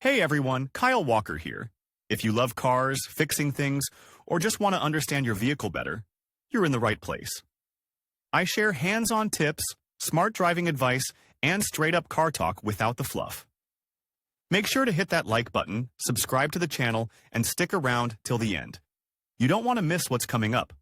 Hey everyone, Kyle Walker here. If you love cars, fixing things, or just want to understand your vehicle better, you're in the right place. I share hands-on tips, smart driving advice, and straight-up car talk without the fluff. Make sure to hit that like button, subscribe to the channel, and stick around till the end. You don't want to miss what's coming up.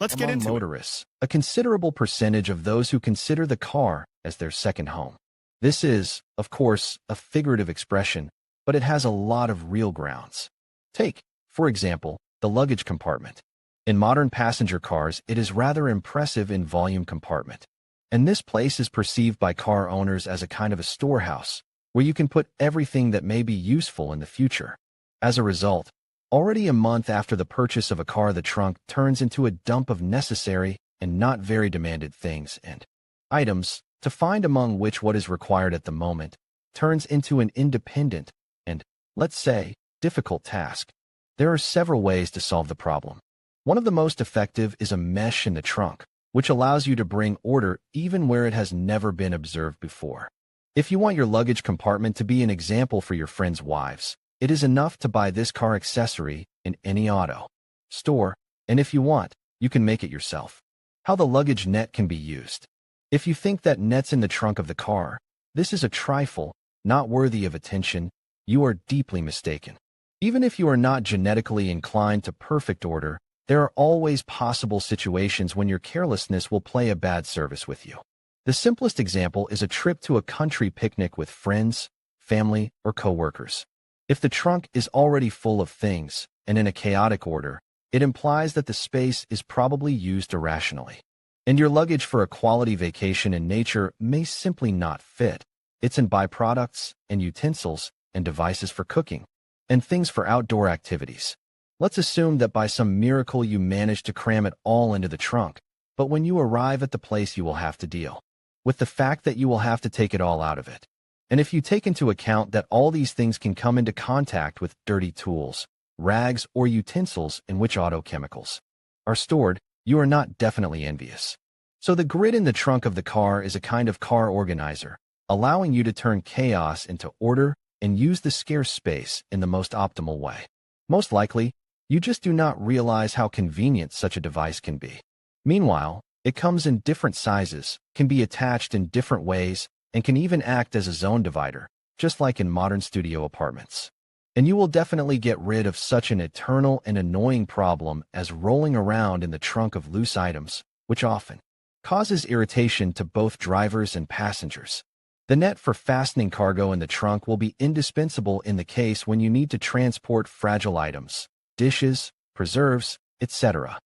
Let's get Among into it. motorists, a considerable percentage of those who consider the car as their second home. This is, of course, a figurative expression, but it has a lot of real grounds. Take, for example, the luggage compartment. In modern passenger cars, it is rather impressive in volume compartment. And this place is perceived by car owners as a kind of a storehouse, where you can put everything that may be useful in the future. As a result, already a month after the purchase of a car, the trunk turns into a dump of necessary and not very demanded things and items, to find among which what is required at the moment turns into an independent and, let's say, difficult task. There are several ways to solve the problem. One of the most effective is a mesh in the trunk, which allows you to bring order even where it has never been observed before. If you want your luggage compartment to be an example for your friends' wives, it is enough to buy this car accessory in any auto store, and if you want, you can make it yourself. How the luggage net can be used. If you think that nets in the trunk of the car, this is a trifle, not worthy of attention, you are deeply mistaken. Even if you are not genetically inclined to perfect order, there are always possible situations when your carelessness will play a bad service with you. The simplest example is a trip to a country picnic with friends, family, or co-workers. If the trunk is already full of things, and in a chaotic order, it implies that the space is probably used irrationally. And your luggage for a quality vacation in nature may simply not fit. It's in byproducts, and utensils, and devices for cooking, and things for outdoor activities. Let's assume that by some miracle you manage to cram it all into the trunk, but when you arrive at the place you will have to deal with the fact that you will have to take it all out of it. And if you take into account that all these things can come into contact with dirty tools, rags, or utensils in which auto chemicals are stored, you are not definitely envious. So the grid in the trunk of the car is a kind of car organizer, allowing you to turn chaos into order and use the scarce space in the most optimal way. Most likely, you just do not realize how convenient such a device can be. Meanwhile, it comes in different sizes, can be attached in different ways, and can even act as a zone divider, just like in modern studio apartments. And you will definitely get rid of such an eternal and annoying problem as rolling around in the trunk of loose items, which often causes irritation to both drivers and passengers. The net for fastening cargo in the trunk will be indispensable in the case when you need to transport fragile items, dishes, preserves, etc.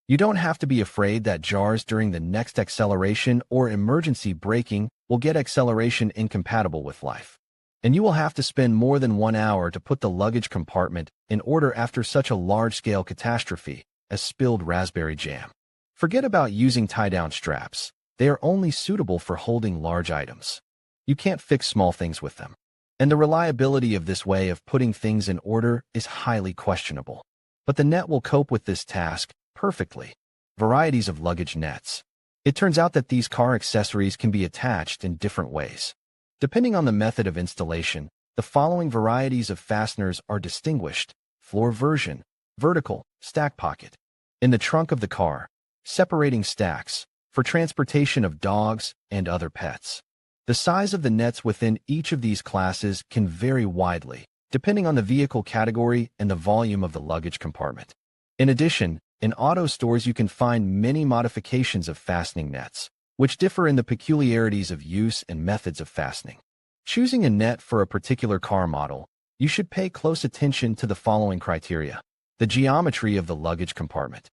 You don't have to be afraid that jars during the next acceleration or emergency braking will get acceleration incompatible with life. And you will have to spend more than 1 hour to put the luggage compartment in order after such a large-scale catastrophe as spilled raspberry jam. Forget about using tie-down straps. They are only suitable for holding large items. You can't fix small things with them. And the reliability of this way of putting things in order is highly questionable. But the net will cope with this task perfectly. Varieties of luggage nets. It turns out that these car accessories can be attached in different ways. Depending on the method of installation, the following varieties of fasteners are distinguished: floor version, vertical, stack pocket. In the trunk of the car, separating stacks, for transportation of dogs and other pets. The size of the nets within each of these classes can vary widely, depending on the vehicle category and the volume of the luggage compartment. In addition, in auto stores you can find many modifications of fastening nets, which differ in the peculiarities of use and methods of fastening. Choosing a net for a particular car model, you should pay close attention to the following criteria. The geometry of the luggage compartment.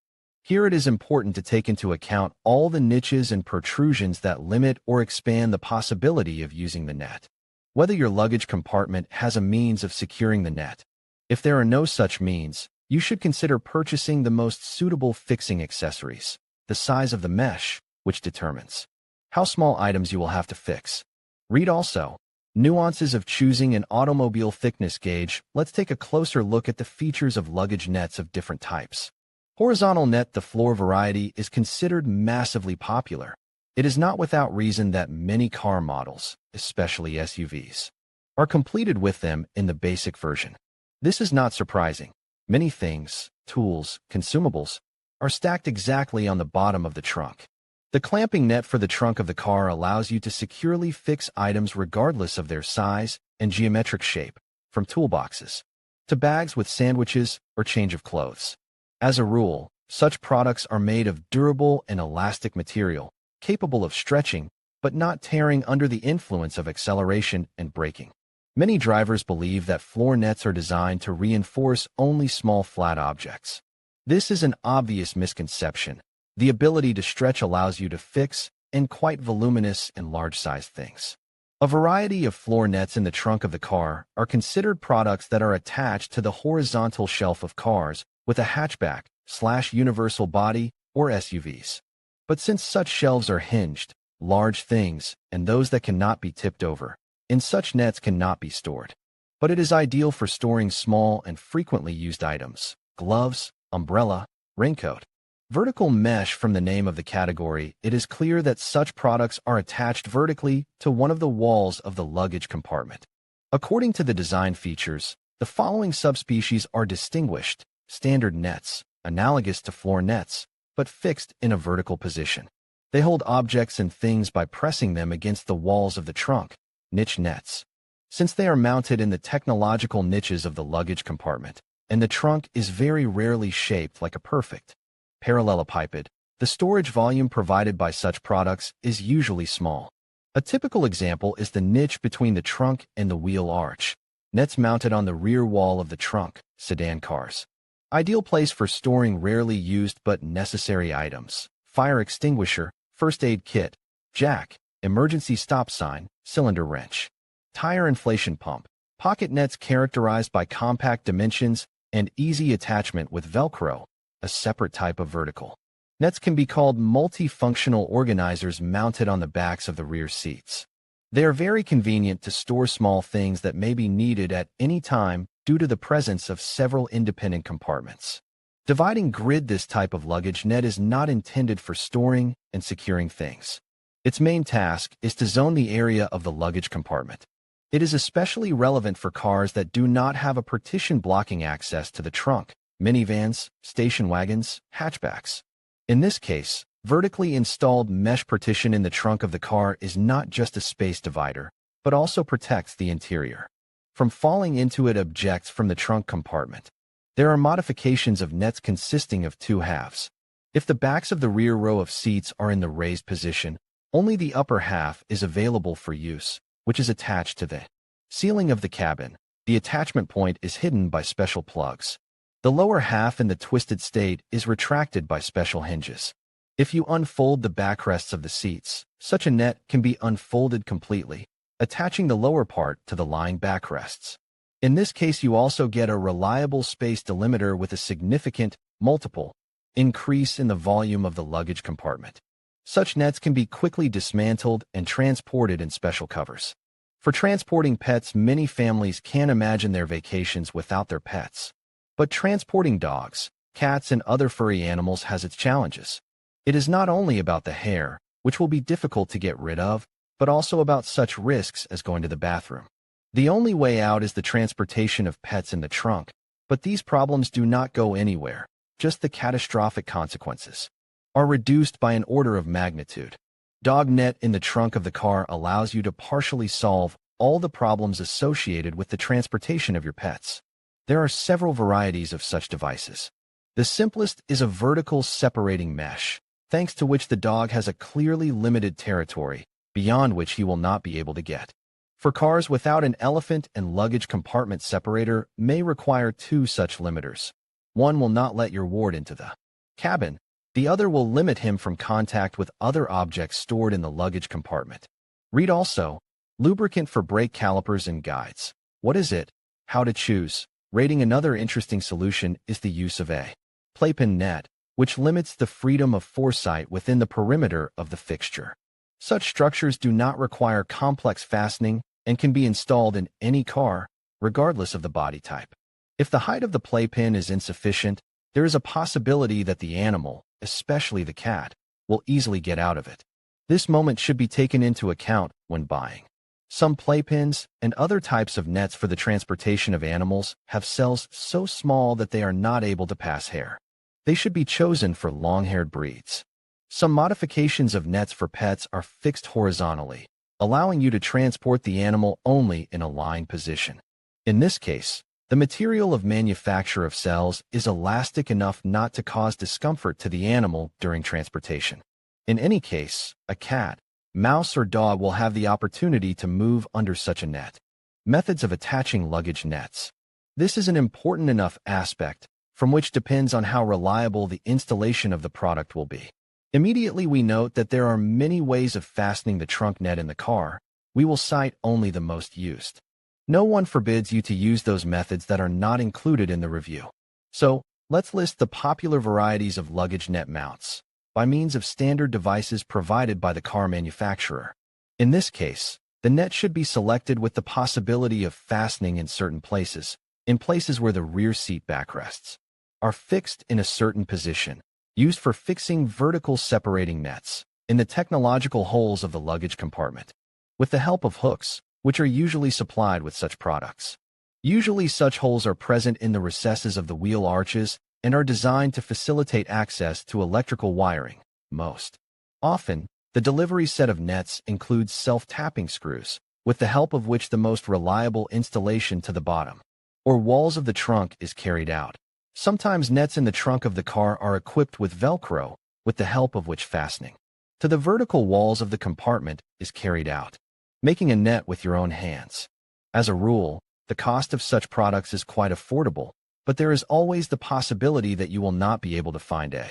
Here it is important to take into account all the niches and protrusions that limit or expand the possibility of using the net. Whether your luggage compartment has a means of securing the net. If there are no such means, you should consider purchasing the most suitable fixing accessories. The size of the mesh, which determines how small items you will have to fix. Read also, nuances of choosing an automobile thickness gauge. Let's take a closer look at the features of luggage nets of different types. Horizontal net, the floor variety, is considered massively popular. It is not without reason that many car models, especially SUVs, are completed with them in the basic version. This is not surprising. Many things, tools, consumables, are stacked exactly on the bottom of the trunk. The clamping net for the trunk of the car allows you to securely fix items regardless of their size and geometric shape, from toolboxes to bags with sandwiches or change of clothes. As a rule, such products are made of durable and elastic material, capable of stretching but not tearing under the influence of acceleration and braking. Many drivers believe that floor nets are designed to reinforce only small flat objects. This is an obvious misconception. The ability to stretch allows you to fix and quite voluminous and large-sized things. A variety of floor nets in the trunk of the car are considered products that are attached to the horizontal shelf of cars with a hatchback/universal body or SUVs. But since such shelves are hinged, large things, and those that cannot be tipped over, in such nets cannot be stored. But it is ideal for storing small and frequently used items: gloves, umbrella, raincoat. Vertical mesh. From the name of the category, it is clear that such products are attached vertically to one of the walls of the luggage compartment. According to the design features, the following subspecies are distinguished: standard nets, analogous to floor nets, but fixed in a vertical position. They hold objects and things by pressing them against the walls of the trunk. Niche nets. Since they are mounted in the technological niches of the luggage compartment, and the trunk is very rarely shaped like a perfect parallelepiped, the storage volume provided by such products is usually small. A typical example is the niche between the trunk and the wheel arch. Nets mounted on the rear wall of the trunk, sedan cars. Ideal place for storing rarely used but necessary items: fire extinguisher, first aid kit, jack, emergency stop sign, cylinder wrench, tire inflation pump. Pocket nets characterized by compact dimensions and easy attachment with Velcro, a separate type of vertical. Nets can be called multifunctional organizers mounted on the backs of the rear seats. They are very convenient to store small things that may be needed at any time due to the presence of several independent compartments. Dividing grid. This type of luggage net is not intended for storing and securing things. Its main task is to zone the area of the luggage compartment. It is especially relevant for cars that do not have a partition blocking access to the trunk: minivans, station wagons, hatchbacks. In this case, vertically installed mesh partition in the trunk of the car is not just a space divider, but also protects the interior from falling into it. Objects from the trunk compartment. There are modifications of nets consisting of two halves. If the backs of the rear row of seats are in the raised position, only the upper half is available for use, which is attached to the ceiling of the cabin. The attachment point is hidden by special plugs. The lower half in the twisted state is retracted by special hinges. If you unfold the backrests of the seats, such a net can be unfolded completely, attaching the lower part to the lying backrests. In this case, you also get a reliable space delimiter with a significant, multiple, increase in the volume of the luggage compartment. Such nets can be quickly dismantled and transported in special covers. For transporting pets, many families can't imagine their vacations without their pets. But transporting dogs, cats, and other furry animals has its challenges. It is not only about the hair, which will be difficult to get rid of, but also about such risks as going to the bathroom. The only way out is the transportation of pets in the trunk, but these problems do not go anywhere. Just the catastrophic consequences are reduced by an order of magnitude. Dog net in the trunk of the car allows you to partially solve all the problems associated with the transportation of your pets. There are several varieties of such devices. The simplest is a vertical separating mesh, thanks to which the dog has a clearly limited territory, beyond which he will not be able to get. For cars without an elephant and luggage compartment separator may require two such limiters. One will not let your ward into the cabin. The other will limit him from contact with other objects stored in the luggage compartment. Read also, lubricant for brake calipers and guides. What is it? How to choose. Rating. Another interesting solution is the use of a playpen net, which limits the freedom of foresight within the perimeter of the fixture. Such structures do not require complex fastening and can be installed in any car, regardless of the body type. If the height of the playpen is insufficient, there is a possibility that the animal, especially the cat, will easily get out of it. This moment should be taken into account when buying Some playpens and other types of nets for the transportation of animals have cells so small that they are not able to pass hair. They should be chosen for long-haired breeds. Some modifications of nets for pets are fixed horizontally, allowing you to transport the animal only in a lying position. In this case, the material of manufacture of cells is elastic enough not to cause discomfort to the animal during transportation. In any case, a cat, mouse, or dog will have the opportunity to move under such a net. Methods of attaching luggage nets. This is an important enough aspect from which depends on how reliable the installation of the product will be. Immediately we note that there are many ways of fastening the trunk net in the car. We will cite only the most used. No one forbids you to use those methods that are not included in the review. So, let's list the popular varieties of luggage net mounts by means of standard devices provided by the car manufacturer. In this case, the net should be selected with the possibility of fastening in certain places, where the rear seat backrests are fixed in a certain position, used for fixing vertical separating nets in the technological holes of the luggage compartment, with the help of hooks, which are usually supplied with such products. Usually such holes are present in the recesses of the wheel arches and are designed to facilitate access to electrical wiring. Most often, the delivery set of nets includes self-tapping screws, with the help of which the most reliable installation to the bottom or walls of the trunk is carried out. Sometimes nets in the trunk of the car are equipped with Velcro, with the help of which fastening to the vertical walls of the compartment is carried out, making a net with your own hands. As a rule, the cost of such products is quite affordable, but there is always the possibility that you will not be able to find a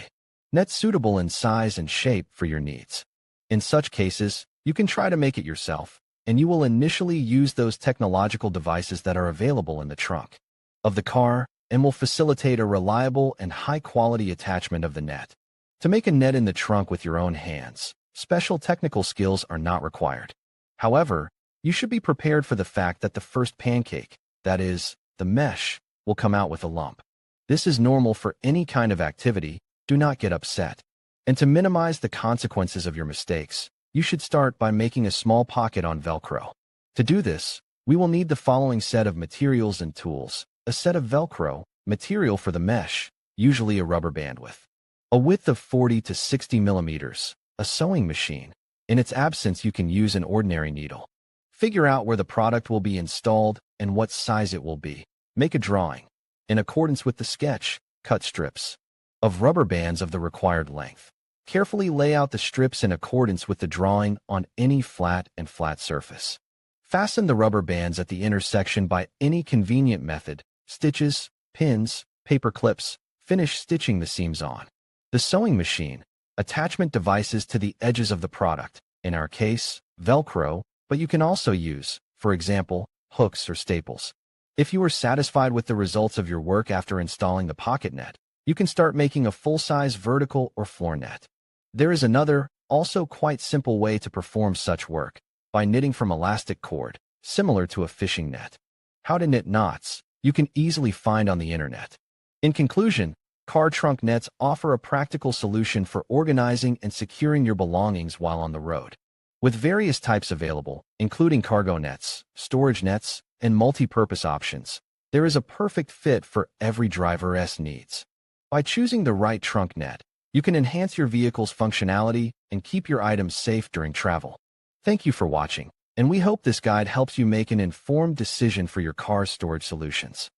net suitable in size and shape for your needs. In such cases, you can try to make it yourself, and you will initially use those technological devices that are available in the trunk of the car and will facilitate a reliable and high-quality attachment of the net. To make a net in the trunk with your own hands, special technical skills are not required. However, you should be prepared for the fact that the first pancake, that is, the mesh, will come out with a lump. This is normal for any kind of activity. Do not get upset. And to minimize the consequences of your mistakes, you should start by making a small pocket on Velcro. To do this, we will need the following set of materials and tools: a set of Velcro, material for the mesh, usually a rubber band with a width of 40 to 60 millimeters, a sewing machine. In its absence, you can use an ordinary needle. Figure out where the product will be installed and what size it will be. Make a drawing. In accordance with the sketch, cut strips of rubber bands of the required length. Carefully lay out the strips in accordance with the drawing on any flat surface. Fasten the rubber bands at the intersection by any convenient method: stitches, pins, paper clips. Finish stitching the seams on the sewing machine. Attachment devices to the edges of the product, in our case, Velcro, but you can also use, for example, hooks or staples. If you are satisfied with the results of your work after installing the pocket net, you can start making a full-size vertical or floor net. There is another, also quite simple way to perform such work, by knitting from elastic cord, similar to a fishing net. How to knit knots, you can easily find on the internet. In conclusion, car trunk nets offer a practical solution for organizing and securing your belongings while on the road. With various types available, including cargo nets, storage nets, and multi-purpose options, there is a perfect fit for every driver's needs. By choosing the right trunk net, you can enhance your vehicle's functionality and keep your items safe during travel. Thank you for watching, and we hope this guide helps you make an informed decision for your car's storage solutions.